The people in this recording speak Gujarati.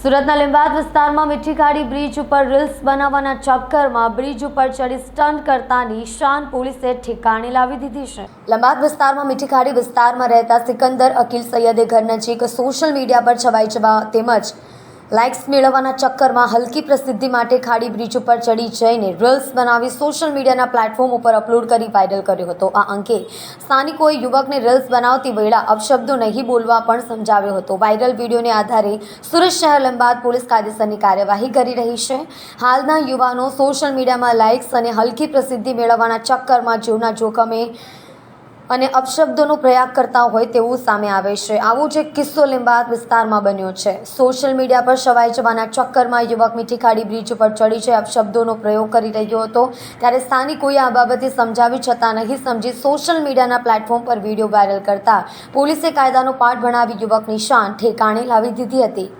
સુરતના લીંબાદ વિસ્તારમાં મીઠી ખાડી બ્રિજ ઉપર રીલ્સ બનાવવાના ચક્કરમાં બ્રિજ ઉપર ચડી સ્ટન્ટ કરતા નિશાન પોલીસે ઠેકાણે લાવી દીધી છે। લીંબાદ વિસ્તારમાં મીઠી ખાડી વિસ્તારમાં રહેતા સિકંદર અકીલ સૈયદે ઘર નજીક સોશિયલ મીડિયા પર છવાઈ જવા તેમજ લાઇક્સ મેળવવાના ચક્કરમાં હલકી પ્રસિદ્ધિ માટે ખાડી બ્રિજ ઉપર ચડી જઈને રીલ્સ બનાવી સોશિયલ મીડિયાના પ્લેટફોર્મ ઉપર અપલોડ કરી વાયરલ કર્યો હતો। આ અંગે સ્થાનિકોએ યુવકને રીલ્સ બનાવતી વેળા અપશબ્દો નહીં બોલવા પણ સમજાવ્યો હતો। વાયરલ વિડીયોને આધારે સુરત શહેર લીંબાદ પોલીસ કાયદેસરની કાર્યવાહી કરી રહી છે। હાલના યુવાનો સોશિયલ મીડિયામાં લાઇક્સ અને હલકી પ્રસિદ્ધિ મેળવવાના ચક્કરમાં જીવના જોખમે અને અપશબ્દોનો પ્રયાગ કરતા હોય તેવું સામે આવે છે। આવો જ એક કિસ્સો લીંબાદ વિસ્તારમાં બન્યો છે। સોશિયલ મીડિયા પર છવાઈ જવાના ચક્કરમાં યુવક મીઠી ખાડી બ્રિજ ઉપર ચડી છે અપશબ્દોનો પ્રયોગ કરી રહ્યો હતો, ત્યારે સ્થાનિકોએ આ બાબતે સમજાવી છતાં નહીં સમજી સોશિયલ મીડિયાના પ્લેટફોર્મ પર વિડીયો વાયરલ કરતા પોલીસે કાયદાનો પાઠ ભણાવી યુવકની શાન ઠેકાણે લાવી દીધી હતી।